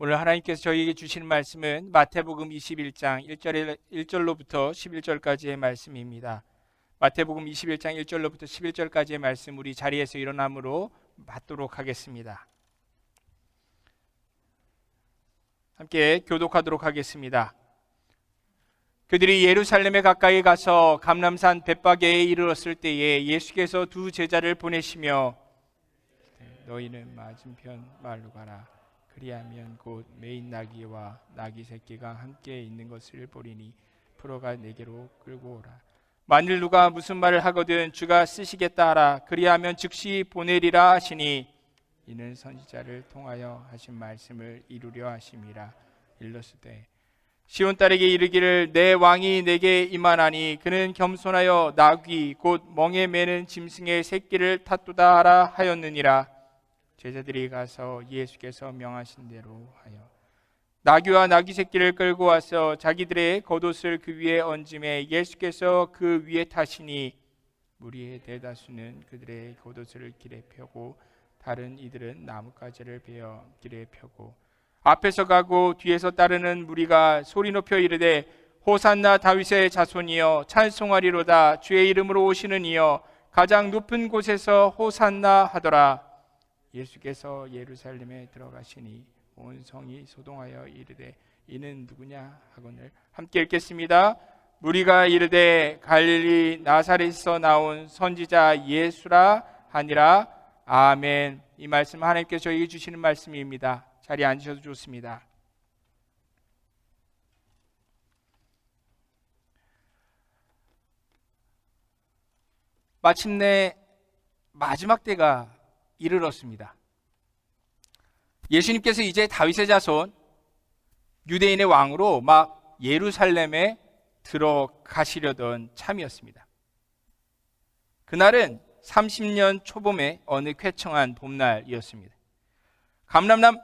오늘 하나님께서 저희에게 주시는 말씀은 마태복음 21장 1절로부터 11절까지의 말씀입니다. 마태복음 21장 1절로부터 11절까지의 말씀, 우리 자리에서 일어남으로 받도록 하겠습니다. 함께 교독하도록 하겠습니다. 그들이 예루살렘에 가까이 가서 감람산 벳바게에 이르렀을 때에 예수께서 두 제자를 보내시며 너희는 맞은편 마을로 가라. 그리하면 곧 매인 나귀와 나귀 새끼가 함께 있는 것을 보리니 풀어가 내게로 끌고 오라. 만일 누가 무슨 말을 하거든 주가 쓰시겠다 하라. 그리하면 즉시 보내리라 하시니 이는 선지자를 통하여 하신 말씀을 이루려 하심이라. 일렀으되 시온 딸에게 이르기를 내 왕이 내게 임하나니 그는 겸손하여 나귀 곧 멍에 매는 짐승의 새끼를 탔도다 하라 하였느니라. 제자들이 가서 예수께서 명하신 대로 하여 나귀와 나귀 새끼를 끌고 와서 자기들의 겉옷을 그 위에 얹음에 예수께서 그 위에 타시니 무리의 대다수는 그들의 겉옷을 길에 펴고 다른 이들은 나뭇가지를 베어 길에 펴고 앞에서 가고 뒤에서 따르는 무리가 소리 높여 이르되 호산나 다윗의 자손이여 찬송하리로다. 주의 이름으로 오시는 이여 가장 높은 곳에서 호산나 하더라. 예수께서 예루살렘에 들어가시니 온 성이 소동하여 이르되 이는 누구냐 하거늘. 함께 읽겠습니다. 무리가 이르되 갈릴리 나사렛에서 나온 선지자 예수라 하니라. 아멘. 이 말씀 하나님께서 저에게 주시는 말씀입니다. 자리에 앉으셔도 좋습니다. 마침내 마지막 때가 이르렀습니다. 예수님께서 이제 다윗의 자손 유대인의 왕으로 막 예루살렘에 들어가시려던 참이었습니다. 그날은 30년 초봄의 어느 쾌청한 봄날이었습니다.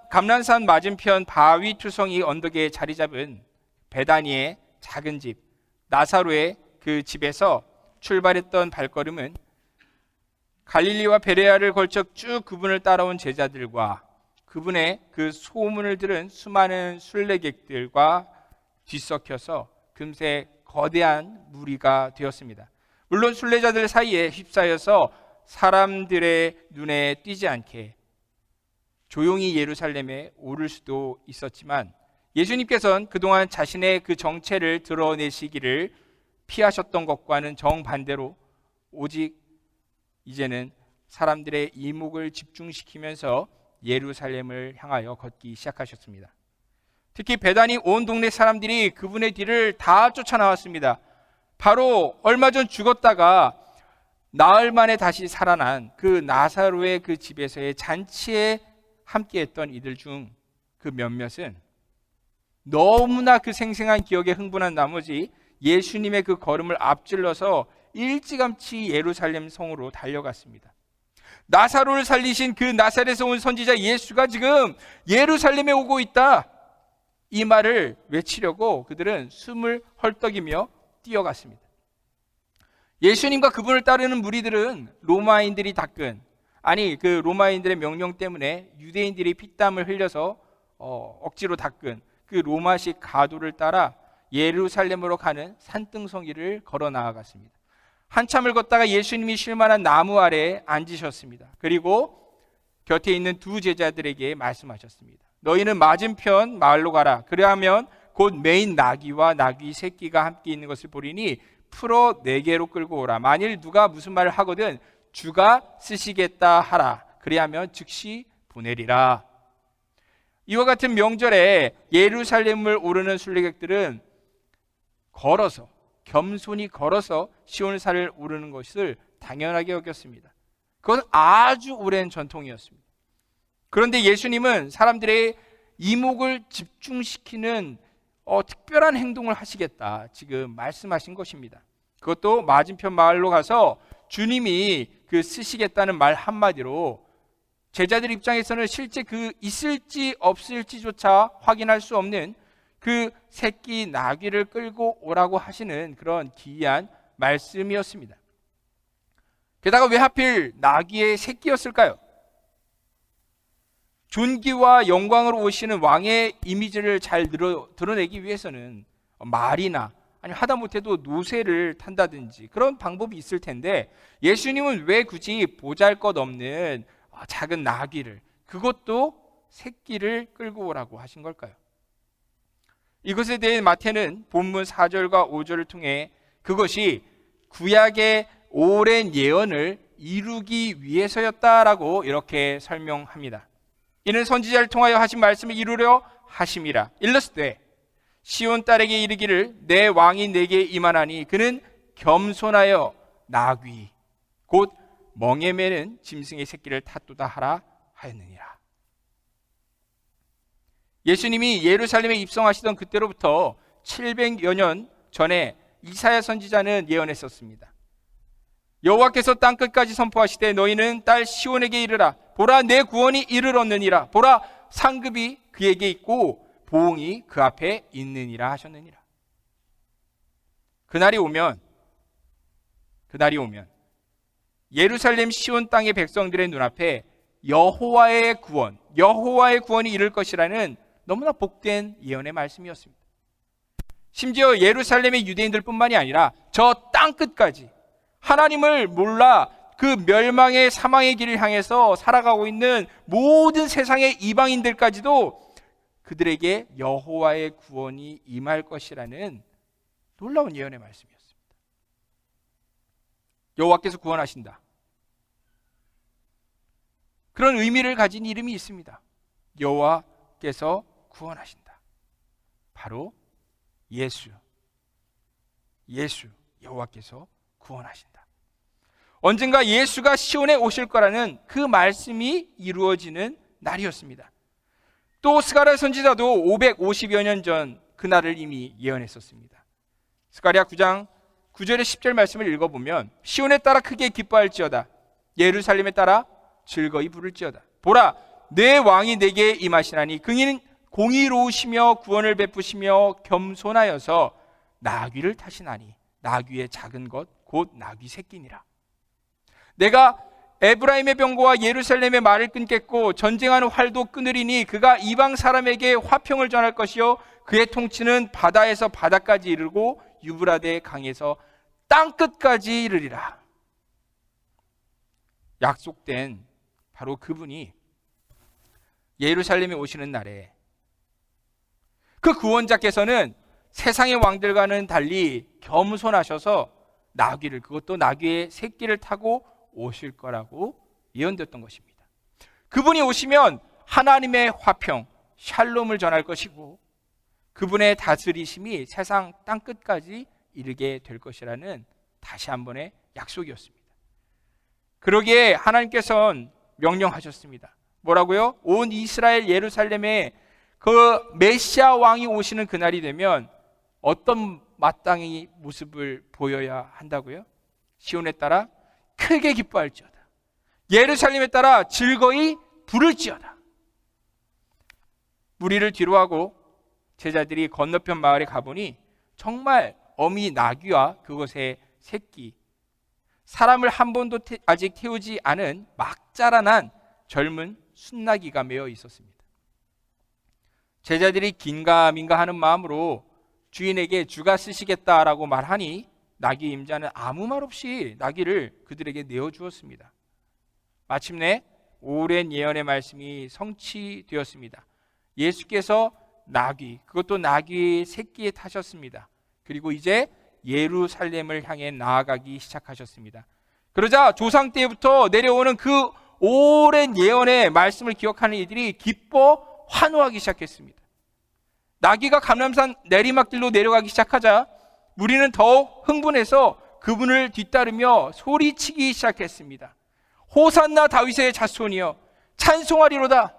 감람산 맞은편 바위 투성이 언덕에 자리 잡은 베다니의 작은 집 나사로의 그 집에서 출발했던 발걸음은 갈릴리와 베레아를 걸쳐 쭉 그분을 따라온 제자들과 그분의 그 소문을 들은 수많은 순례객들과 뒤섞여서 금세 거대한 무리가 되었습니다. 물론 순례자들 사이에 휩싸여서 사람들의 눈에 띄지 않게 조용히 예루살렘에 오를 수도 있었지만 예수님께서는 그동안 자신의 그 정체를 드러내시기를 피하셨던 것과는 정반대로 오직 이제는 사람들의 이목을 집중시키면서 예루살렘을 향하여 걷기 시작하셨습니다. 특히 베다니 온 동네 사람들이 그분의 뒤를 다 쫓아나왔습니다. 바로 얼마 전 죽었다가 나흘 만에 다시 살아난 그 나사로의 그 집에서의 잔치에 함께했던 이들 중 그 몇몇은 너무나 그 생생한 기억에 흥분한 나머지 예수님의 그 걸음을 앞질러서 일찌감치 예루살렘 성으로 달려갔습니다. 나사로를 살리신 그 나사렛에서 온 선지자 예수가 지금 예루살렘에 오고 있다, 이 말을 외치려고 그들은 숨을 헐떡이며 뛰어갔습니다. 예수님과 그분을 따르는 무리들은 로마인들이 그 로마인들의 명령 때문에 유대인들이 피땀을 흘려서 억지로 닦은 그 로마식 가도를 따라 예루살렘으로 가는 산등성이를 걸어 나아갔습니다. 한참을 걷다가 예수님이 쉴만한 나무 아래에 앉으셨습니다. 그리고 곁에 있는 두 제자들에게 말씀하셨습니다. 너희는 맞은편 마을로 가라. 그리하면 곧 매인 나귀와 나귀 새끼가 함께 있는 것을 보리니 풀어 내게로 끌고 오라. 만일 누가 무슨 말을 하거든 주가 쓰시겠다 하라. 그리하면 즉시 보내리라. 이와 같은 명절에 예루살렘을 오르는 순례객들은 겸손히 걸어서 시온산을 오르는 것을 당연하게 여겼습니다. 그건 아주 오랜 전통이었습니다. 그런데 예수님은 사람들의 이목을 집중시키는 특별한 행동을 하시겠다 지금 말씀하신 것입니다. 그것도 맞은편 마을로 가서 주님이 그 쓰시겠다는 말 한마디로 제자들 입장에서는 실제 그 있을지 없을지조차 확인할 수 없는 그 새끼 나귀를 끌고 오라고 하시는 그런 기이한 말씀이었습니다. 게다가 왜 하필 나귀의 새끼였을까요? 존귀와 영광으로 오시는 왕의 이미지를 잘 드러내기 위해서는 말이나 아니면 하다못해도 노새를 탄다든지 그런 방법이 있을 텐데, 예수님은 왜 굳이 보잘것없는 작은 나귀를, 그것도 새끼를 끌고 오라고 하신 걸까요? 이것에 대해 마태는 본문 4절과 5절을 통해 그것이 구약의 오랜 예언을 이루기 위해서였다라고 이렇게 설명합니다. 이는 선지자를 통하여 하신 말씀을 이루려 하심이라. 일렀으되 시온 딸에게 이르기를 내 왕이 내게 임하나니 그는 겸손하여 나귀 곧 멍에 매는 짐승의 새끼를 탔도다 하라 하였느니라. 예수님이 예루살렘에 입성하시던 그때로부터 700여 년 전에 이사야 선지자는 예언했었습니다. 여호와께서 땅끝까지 선포하시되 너희는 딸 시온에게 이르라. 보라, 내 구원이 이르렀느니라. 보라, 상급이 그에게 있고 보응이 그 앞에 있느니라 하셨느니라. 그날이 오면 예루살렘 시온 땅의 백성들의 눈앞에 여호와의 구원이 이를 것이라는 너무나 복된 예언의 말씀이었습니다. 심지어 예루살렘의 유대인들 뿐만이 아니라 저 땅끝까지 하나님을 몰라 그 멸망의 사망의 길을 향해서 살아가고 있는 모든 세상의 이방인들까지도 그들에게 여호와의 구원이 임할 것이라는 놀라운 예언의 말씀이었습니다. 여호와께서 구원하신다. 그런 의미를 가진 이름이 있습니다. 여호와께서 구원하신다. 바로 예수, 여호와께서 구원하신다. 언젠가 예수가 시온에 오실 거라는 그 말씀이 이루어지는 날이었습니다. 또 스가랴 선지자도 550여 년 전 그날을 이미 예언했었습니다. 스가랴 9장 9절의 10절 말씀을 읽어보면 시온에 따라 크게 기뻐할지어다. 예루살렘에 따라 즐거이 부를지어다. 보라, 내 왕이 내게 임하시나니 그는 공의로우시며 구원을 베푸시며 겸손하여서 나귀를 타시나니 나귀의 작은 것 곧 나귀 새끼니라. 내가 에브라임의 병거와 예루살렘의 말을 끊겠고 전쟁하는 활도 끊으리니 그가 이방 사람에게 화평을 전할 것이요 그의 통치는 바다에서 바다까지 이르고 유브라데 강에서 땅끝까지 이르리라. 약속된 바로 그분이 예루살렘에 오시는 날에 그 구원자께서는 세상의 왕들과는 달리 겸손하셔서 나귀를, 그것도 나귀의 새끼를 타고 오실 거라고 예언됐던 것입니다. 그분이 오시면 하나님의 화평, 샬롬을 전할 것이고 그분의 다스리심이 세상 땅끝까지 이르게 될 것이라는 다시 한번의 약속이었습니다. 그러기에 하나님께서는 명령하셨습니다. 뭐라고요? 온 이스라엘 예루살렘에 그 메시아 왕이 오시는 그날이 되면 어떤 마땅히 모습을 보여야 한다고요? 시온에 따라 크게 기뻐할지어다. 예루살렘에 따라 즐거이 부를지어다. 무리를 뒤로하고 제자들이 건너편 마을에 가보니 정말 어미 나귀와 그것의 새끼, 사람을 한 번도 아직 태우지 않은 막 자라난 젊은 순나귀가 메어 있었습니다. 제자들이 긴가민가 하는 마음으로 주인에게 주가 쓰시겠다라고 말하니 나귀 임자는 아무 말 없이 나귀를 그들에게 내어주었습니다. 마침내 오랜 예언의 말씀이 성취되었습니다. 예수께서 나귀, 그것도 나귀의 새끼에 타셨습니다. 그리고 이제 예루살렘을 향해 나아가기 시작하셨습니다. 그러자 조상 때부터 내려오는 그 오랜 예언의 말씀을 기억하는 이들이 기뻐 환호하기 시작했습니다. 나귀가 감람산 내리막길로 내려가기 시작하자 무리는 더욱 흥분해서 그분을 뒤따르며 소리치기 시작했습니다. 호산나 다윗의 자손이여 찬송하리로다.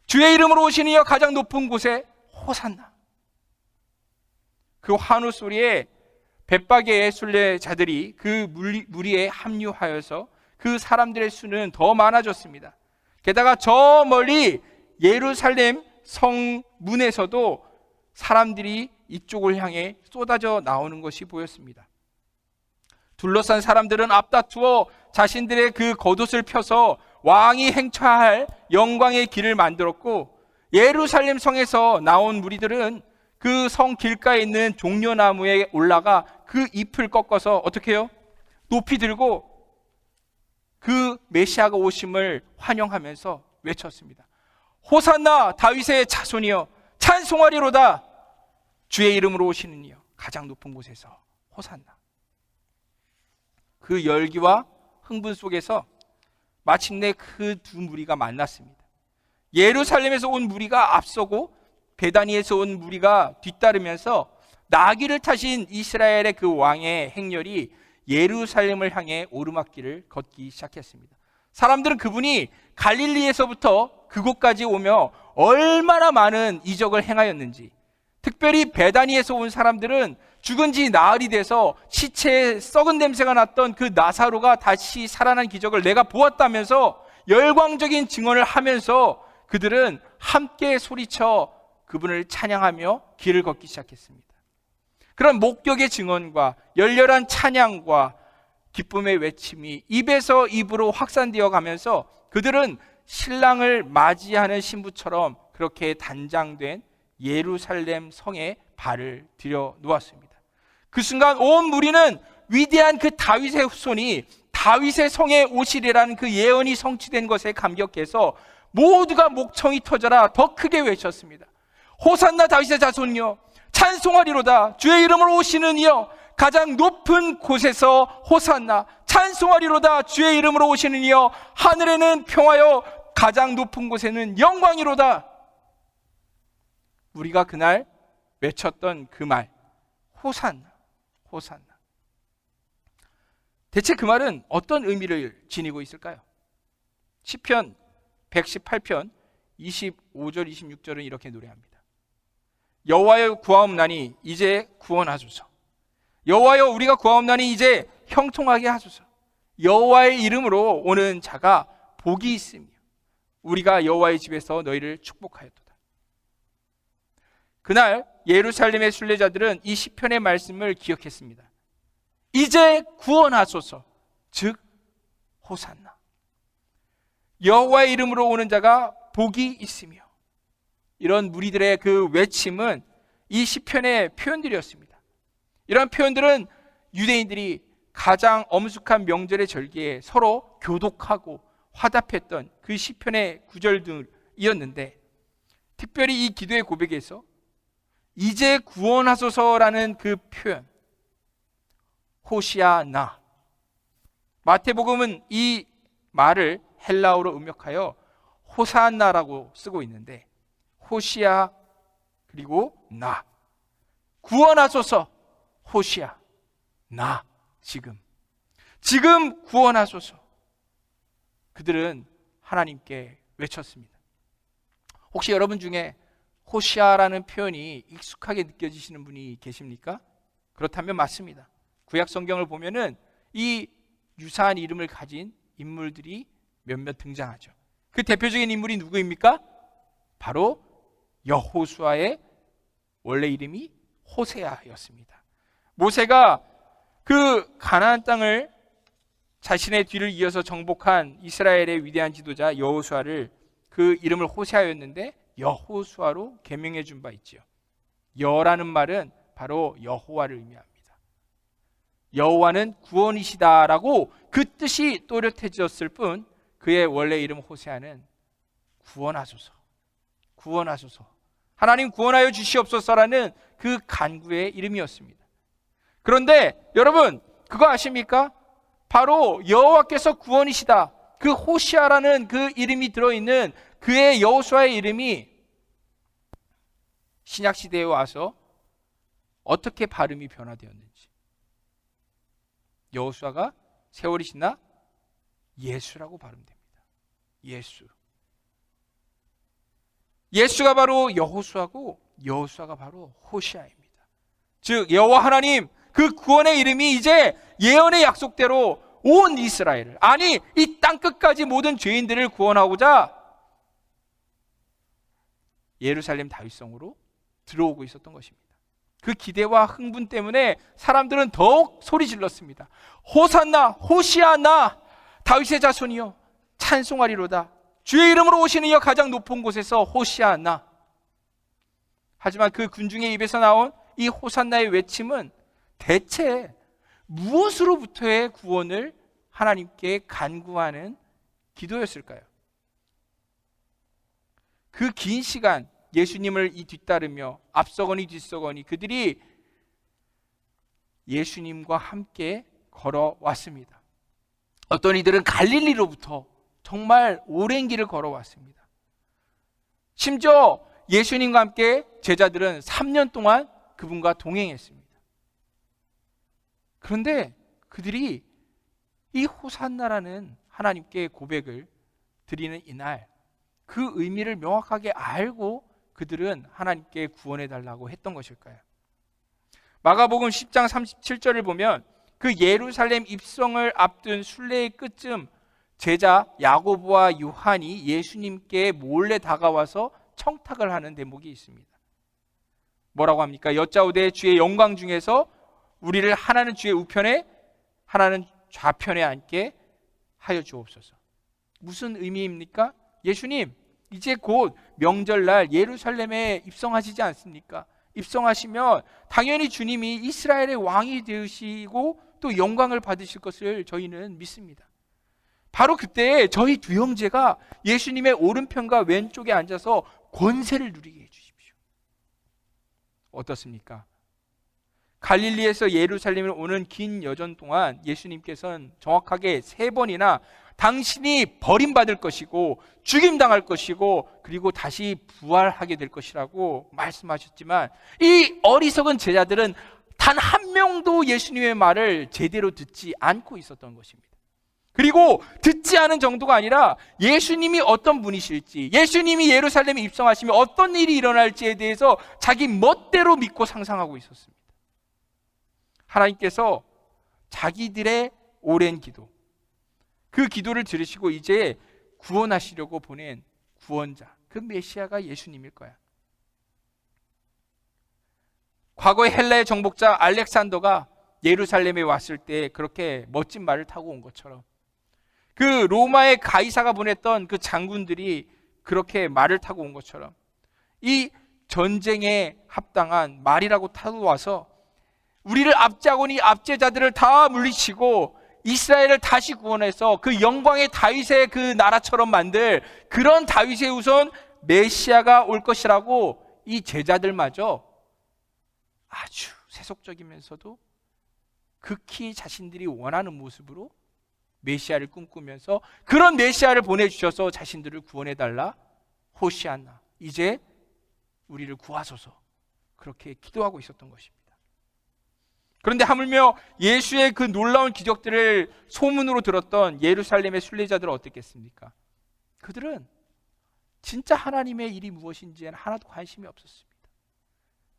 주의 이름으로 오신 이여 가장 높은 곳에 호산나. 그 환호 소리에 벳박의 순례자들이 그 무리에 합류하여서 그 사람들의 수는 더 많아졌습니다. 게다가 저 멀리 예루살렘 성문에서도 사람들이 이쪽을 향해 쏟아져 나오는 것이 보였습니다. 둘러싼 사람들은 앞다투어 자신들의 그 겉옷을 펴서 왕이 행차할 영광의 길을 만들었고, 예루살렘 성에서 나온 무리들은 그 성 길가에 있는 종려나무에 올라가 그 잎을 꺾어서 어떻게 해요? 높이 들고 그 메시아가 오심을 환영하면서 외쳤습니다. 호산나 다윗의 자손이여 찬송하리로다. 주의 이름으로 오시는 이여 가장 높은 곳에서 호산나. 그 열기와 흥분 속에서 마침내 그 두 무리가 만났습니다. 예루살렘에서 온 무리가 앞서고 베다니에서 온 무리가 뒤따르면서 나귀를 타신 이스라엘의 그 왕의 행렬이 예루살렘을 향해 오르막길을 걷기 시작했습니다. 사람들은 그분이 갈릴리에서부터 그곳까지 오며 얼마나 많은 이적을 행하였는지, 특별히 베다니에서 온 사람들은 죽은 지 나흘이 돼서 시체에 썩은 냄새가 났던 그 나사로가 다시 살아난 기적을 내가 보았다면서 열광적인 증언을 하면서 그들은 함께 소리쳐 그분을 찬양하며 길을 걷기 시작했습니다. 그런 목격의 증언과 열렬한 찬양과 기쁨의 외침이 입에서 입으로 확산되어 가면서 그들은 신랑을 맞이하는 신부처럼 그렇게 단장된 예루살렘 성에 발을 들여 놓았습니다. 그 순간 온 무리는 위대한 그 다윗의 후손이 다윗의 성에 오시리라는 그 예언이 성취된 것에 감격해서 모두가 목청이 터져라 더 크게 외쳤습니다. 호산나 다윗의 자손이여 찬송하리로다. 주의 이름으로 오시는 이여 가장 높은 곳에서 호산나. 찬송하리로다. 주의 이름으로 오시는 이여 하늘에는 평화여 가장 높은 곳에는 영광이로다. 우리가 그날 외쳤던 그 말, 호산나, 호산나. 대체 그 말은 어떤 의미를 지니고 있을까요? 시편 118편 25절 26절은 이렇게 노래합니다. 여호와여 구하옵나니 이제 구원하소서. 여호와여 우리가 구하옵나니 이제 형통하게 하소서. 여호와의 이름으로 오는 자가 복이 있으며 우리가 여호와의 집에서 너희를 축복하였도다. 그날 예루살렘의 순례자들은 이 시편의 말씀을 기억했습니다. 이제 구원하소서, 즉 호산나. 여호와의 이름으로 오는 자가 복이 있으며. 이런 무리들의 그 외침은 이 시편의 표현들이었습니다. 이런 표현들은 유대인들이 가장 엄숙한 명절의 절기에 서로 교독하고 화답했던 그 시편의 구절들이었는데, 특별히 이 기도의 고백에서 이제 구원하소서라는 그 표현, 호시아나. 마태복음은 이 말을 헬라어로 음역하여 호산나라고 쓰고 있는데, 호시아 그리고 나. 구원하소서, 호시아 나. 지금 구원하소서. 그들은 하나님께 외쳤습니다. 혹시 여러분 중에 호시아라는 표현이 익숙하게 느껴지시는 분이 계십니까? 그렇다면 맞습니다. 구약 성경을 보면은 이 유사한 이름을 가진 인물들이 몇몇 등장하죠. 그 대표적인 인물이 누구입니까? 바로 여호수아의 원래 이름이 호세아였습니다. 모세가 그 가나안 땅을 자신의 뒤를 이어서 정복한 이스라엘의 위대한 지도자 여호수아를, 그 이름을 호세아였는데 여호수아로 개명해 준 바 있지요. 여라는 말은 바로 여호와를 의미합니다. 여호와는 구원이시다라고 그 뜻이 또렷해졌을 뿐, 그의 원래 이름 호세아는 구원하소서, 구원하소서, 하나님 구원하여 주시옵소서라는 그 간구의 이름이었습니다. 그런데 여러분 그거 아십니까? 바로 여호와께서 구원이시다, 그 호시아라는 그 이름이 들어있는 그의 여호수아의 이름이 신약시대에 와서 어떻게 발음이 변화되었는지, 여호수아가 세월이 지나 예수라고 발음됩니다. 예수가 바로 여호수아고 여호수아가 바로 호시아입니다. 즉 여호와 하나님 그 구원의 이름이 이제 예언의 약속대로 온 이스라엘을, 아니 이 땅끝까지 모든 죄인들을 구원하고자 예루살렘 다윗성으로 들어오고 있었던 것입니다. 그 기대와 흥분 때문에 사람들은 더욱 소리 질렀습니다. 호산나, 호시아나, 다윗의 자손이여 찬송하리로다. 주의 이름으로 오시는 이여 가장 높은 곳에서 호시아나. 하지만 그 군중의 입에서 나온 이 호산나의 외침은 대체 무엇으로부터의 구원을 하나님께 간구하는 기도였을까요? 그 긴 시간 예수님을 뒤따르며 앞서거니 뒤서거니 그들이 예수님과 함께 걸어왔습니다. 어떤 이들은 갈릴리로부터 정말 오랜 길을 걸어왔습니다. 심지어 예수님과 함께 제자들은 3년 동안 그분과 동행했습니다. 그런데 그들이 이 호산나라는 하나님께 고백을 드리는 이날 그 의미를 명확하게 알고 그들은 하나님께 구원해달라고 했던 것일까요? 마가복음 10장 37절을 보면 그 예루살렘 입성을 앞둔 순례의 끝쯤 제자 야고보와 요한이 예수님께 몰래 다가와서 청탁을 하는 대목이 있습니다. 뭐라고 합니까? 여짜오되 주의 영광 중에서 우리를 하나는 주의 우편에 하나는 좌편에 앉게 하여 주옵소서. 무슨 의미입니까? 예수님, 이제 곧 명절날 예루살렘에 입성하시지 않습니까? 입성하시면 당연히 주님이 이스라엘의 왕이 되시고 또 영광을 받으실 것을 저희는 믿습니다. 바로 그때 저희 두 형제가 예수님의 오른편과 왼쪽에 앉아서 권세를 누리게 해주십시오. 어떻습니까? 갈릴리에서 예루살렘을 오는 긴 여정 동안 예수님께서는 정확하게 3번이나 당신이 버림받을 것이고 죽임당할 것이고 그리고 다시 부활하게 될 것이라고 말씀하셨지만 이 어리석은 제자들은 단 한 명도 예수님의 말을 제대로 듣지 않고 있었던 것입니다. 그리고 듣지 않은 정도가 아니라 예수님이 어떤 분이실지, 예수님이 예루살렘에 입성하시면 어떤 일이 일어날지에 대해서 자기 멋대로 믿고 상상하고 있었습니다. 하나님께서 자기들의 오랜 기도, 그 기도를 들으시고 이제 구원하시려고 보낸 구원자, 그 메시아가 예수님일 거야. 과거의 헬라의 정복자 알렉산더가 예루살렘에 왔을 때 그렇게 멋진 말을 타고 온 것처럼 그 로마의 가이사가 보냈던 그 장군들이 그렇게 말을 타고 온 것처럼 이 전쟁에 합당한 말이라고 타고 와서 우리를 압제하고니 압제자들을 다 물리치고 이스라엘을 다시 구원해서 그 영광의 다윗의 그 나라처럼 만들 그런 다윗의 후손 메시아가 올 것이라고 이 제자들마저 아주 세속적이면서도 극히 자신들이 원하는 모습으로 메시아를 꿈꾸면서 그런 메시아를 보내주셔서 자신들을 구원해달라, 호시아나, 이제 우리를 구하소서, 그렇게 기도하고 있었던 것입니다. 그런데 하물며 예수의 그 놀라운 기적들을 소문으로 들었던 예루살렘의 순례자들은 어떻겠습니까? 그들은 진짜 하나님의 일이 무엇인지에는 하나도 관심이 없었습니다.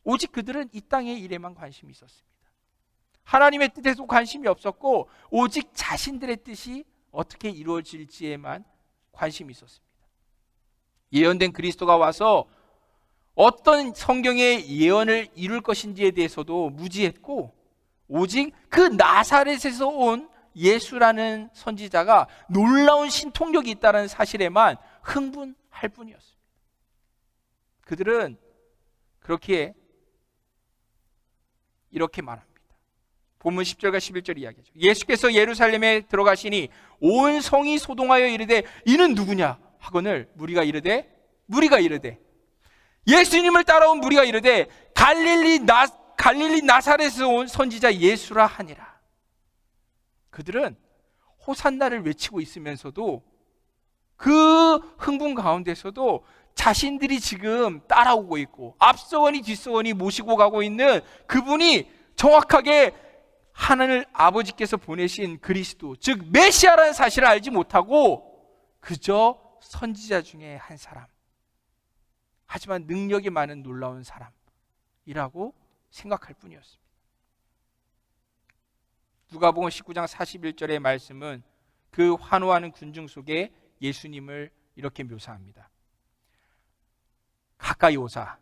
오직 그들은 이 땅의 일에만 관심이 있었습니다. 하나님의 뜻에도 관심이 없었고 오직 자신들의 뜻이 어떻게 이루어질지에만 관심이 있었습니다. 예언된 그리스도가 와서 어떤 성경의 예언을 이룰 것인지에 대해서도 무지했고 오직 그 나사렛에서 온 예수라는 선지자가 놀라운 신통력이 있다는 사실에만 흥분할 뿐이었습니다. 그들은 그렇기에 이렇게 말합니다. 본문 10절과 11절 이야기죠. 예수께서 예루살렘에 들어가시니 온 성이 소동하여 이르되 이는 누구냐 하거늘 무리가 이르되 예수님을 따라온 무리가 이르되 갈릴리 나사렛에서 온 선지자 예수라 하니라. 그들은 호산나를 외치고 있으면서도 그 흥분 가운데서도 자신들이 지금 따라오고 있고 앞서거니 뒤서거니 모시고 가고 있는 그분이 정확하게 하나님 아버지께서 보내신 그리스도, 즉 메시아라는 사실을 알지 못하고 그저 선지자 중에 한 사람, 하지만 능력이 많은 놀라운 사람이라고 생각할 뿐이었습니다. 누가복음 19장 41절의 말씀은 그 환호하는 군중 속에 예수님을 이렇게 묘사합니다. 가까이 오사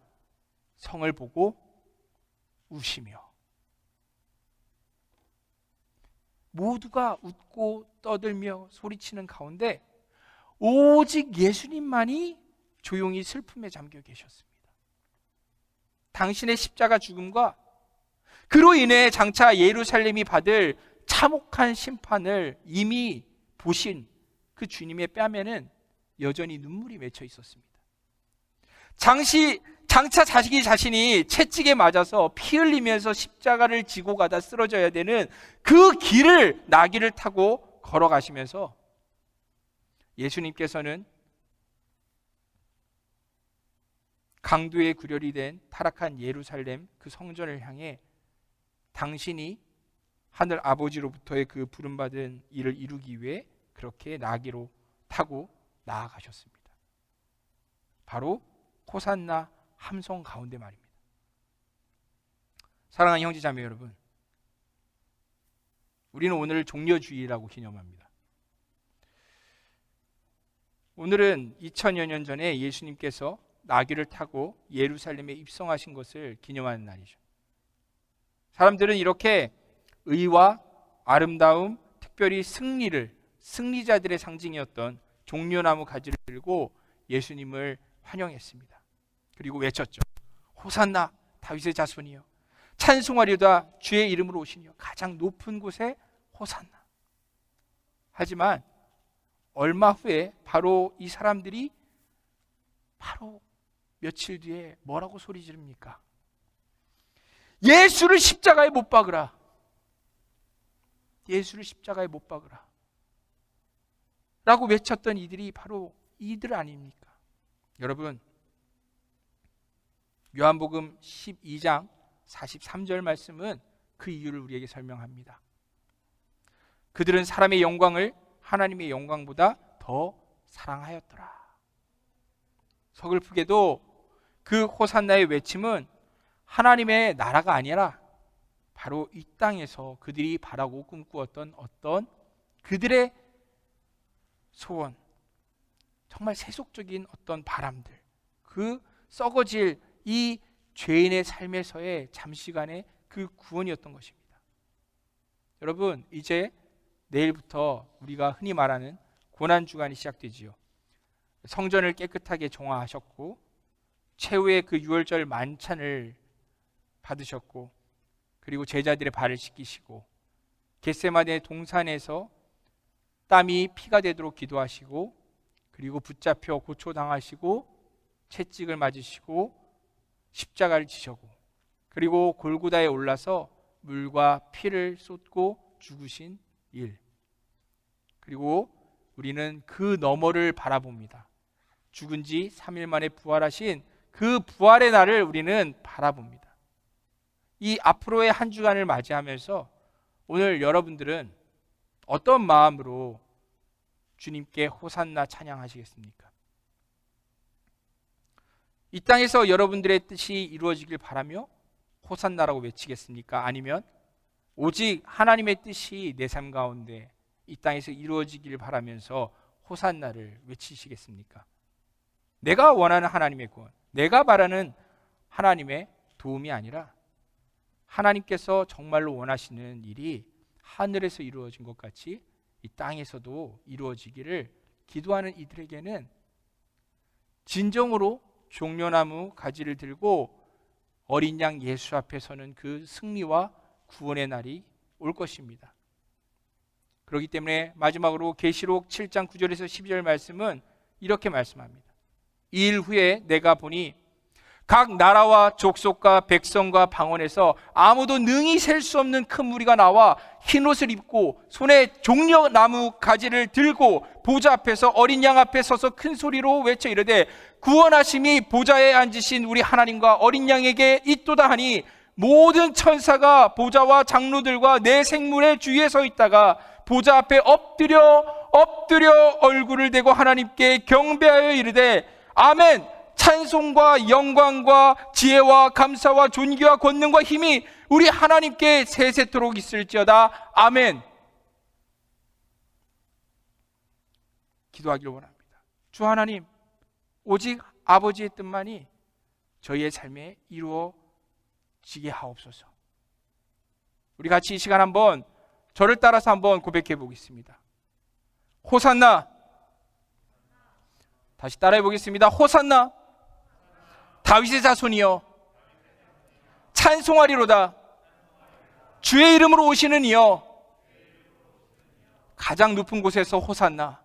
성을 보고 우시며. 모두가 웃고 떠들며 소리치는 가운데 오직 예수님만이 조용히 슬픔에 잠겨 계셨습니다. 당신의 십자가 죽음과 그로 인해 장차 예루살렘이 받을 참혹한 심판을 이미 보신 그 주님의 뺨에는 여전히 눈물이 맺혀 있었습니다. 장차 자신이 채찍에 맞아서 피 흘리면서 십자가를 지고 가다 쓰러져야 되는 그 길을 나귀를 타고 걸어가시면서 예수님께서는 강도의 구렬이 된 타락한 예루살렘 그 성전을 향해 당신이 하늘 아버지로부터의 그 부름받은 일을 이루기 위해 그렇게 나귀로 타고 나아가셨습니다. 바로 호산나 함성 가운데 말입니다. 사랑하는 형제자매 여러분, 우리는 오늘 종려주일이라고 기념합니다. 오늘은 2000여 년 전에 예수님께서 나귀를 타고 예루살렘에 입성하신 것을 기념하는 날이죠. 사람들은 이렇게 의와 아름다움, 특별히 승리자들의 상징이었던 종려나무 가지를 들고 예수님을 환영했습니다. 그리고 외쳤죠. 호산나 다윗의 자손이여, 찬송하리로다 주의 이름으로 오시니여, 가장 높은 곳에 호산나. 하지만 얼마 후에 바로 이 사람들이 바로 며칠 뒤에 뭐라고 소리 지릅니까? 예수를 십자가에 못 박으라. 예수를 십자가에 못 박으라 라고 외쳤던 이들이 바로 이들 아닙니까? 여러분, 요한복음 12장 43절 말씀은 그 이유를 우리에게 설명합니다. 그들은 사람의 영광을 하나님의 영광보다 더 사랑하였더라. 서글프게도 그 호산나의 외침은 하나님의 나라가 아니라 바로 이 땅에서 그들이 바라고 꿈꾸었던 어떤 그들의 소원, 정말 세속적인 어떤 바람들, 그 썩어질 이 죄인의 삶에서의 잠시간의 그 구원이었던 것입니다. 여러분, 이제 내일부터 우리가 흔히 말하는 고난주간이 시작되지요. 성전을 깨끗하게 정화하셨고 최후의 그 유월절 만찬을 받으셨고, 그리고 제자들의 발을 씻기시고 겟세마네 동산에서 땀이 피가 되도록 기도하시고, 그리고 붙잡혀 고초당하시고 채찍을 맞으시고 십자가를 지시고, 그리고 골고다에 올라서 물과 피를 쏟고 죽으신 일, 그리고 우리는 그 너머를 바라봅니다. 죽은 지 3일 만에 부활하신 그 부활의 날을 우리는 바라봅니다. 이 앞으로의 한 주간을 맞이하면서 오늘 여러분들은 어떤 마음으로 주님께 호산나 찬양하시겠습니까? 이 땅에서 여러분들의 뜻이 이루어지길 바라며 호산나라고 외치겠습니까? 아니면 오직 하나님의 뜻이 내 삶 가운데 이 땅에서 이루어지길 바라면서 호산나를 외치시겠습니까? 내가 원하는 하나님의 구원, 내가 바라는 하나님의 도움이 아니라 하나님께서 정말로 원하시는 일이 하늘에서 이루어진 것 같이 이 땅에서도 이루어지기를 기도하는 이들에게는 진정으로 종려나무 가지를 들고 어린 양 예수 앞에 서는 그 승리와 구원의 날이 올 것입니다. 그렇기 때문에 마지막으로 계시록 7장 9절에서 12절 말씀은 이렇게 말씀합니다. 이 일 후에 내가 보니 각 나라와 족속과 백성과 방언에서 아무도 능히 셀 수 없는 큰 무리가 나와 흰옷을 입고 손에 종려나무 가지를 들고 보좌 앞에서 어린 양 앞에 서서 큰 소리로 외쳐 이르되 구원하심이 보좌에 앉으신 우리 하나님과 어린 양에게 있도다 하니, 모든 천사가 보좌와 장로들과 내 생물의 주위에 서 있다가 보좌 앞에 엎드려 얼굴을 대고 하나님께 경배하여 이르되 아멘, 찬송과 영광과 지혜와 감사와 존귀와 권능과 힘이 우리 하나님께 세세토록 있을지어다. 아멘. 기도하기를 원합니다. 주 하나님, 오직 아버지의 뜻만이 저희의 삶에 이루어지게 하옵소서. 우리 같이 이 시간 한번 저를 따라서 한번 고백해 보겠습니다. 호산나, 다시 따라해 보겠습니다. 호산나 다윗의 자손이여 찬송하리로다. 주의 이름으로 오시는 이여 가장 높은 곳에서 호산나.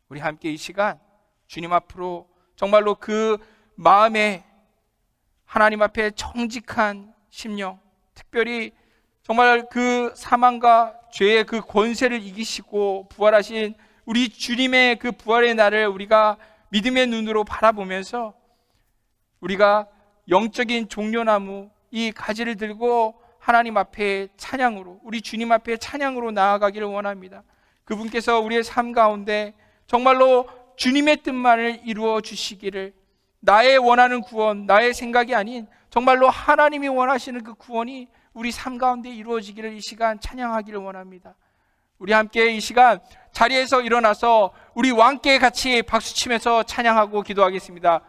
우리 함께 이 시간 주님 앞으로 정말로 그 마음에 하나님 앞에 정직한 심령, 특별히 정말 그 사망과 죄의 그 권세를 이기시고 부활하신 우리 주님의 그 부활의 날을 우리가 믿음의 눈으로 바라보면서 우리가 영적인 종려나무 이 가지를 들고 하나님 앞에 찬양으로, 우리 주님 앞에 찬양으로 나아가기를 원합니다. 그분께서 우리의 삶 가운데 정말로 주님의 뜻만을 이루어 주시기를, 나의 원하는 구원, 나의 생각이 아닌 정말로 하나님이 원하시는 그 구원이 우리 삶 가운데 이루어지기를 이 시간 찬양하기를 원합니다. 우리 함께 이 시간 자리에서 일어나서 우리 왕께 같이 박수치면서 찬양하고 기도하겠습니다.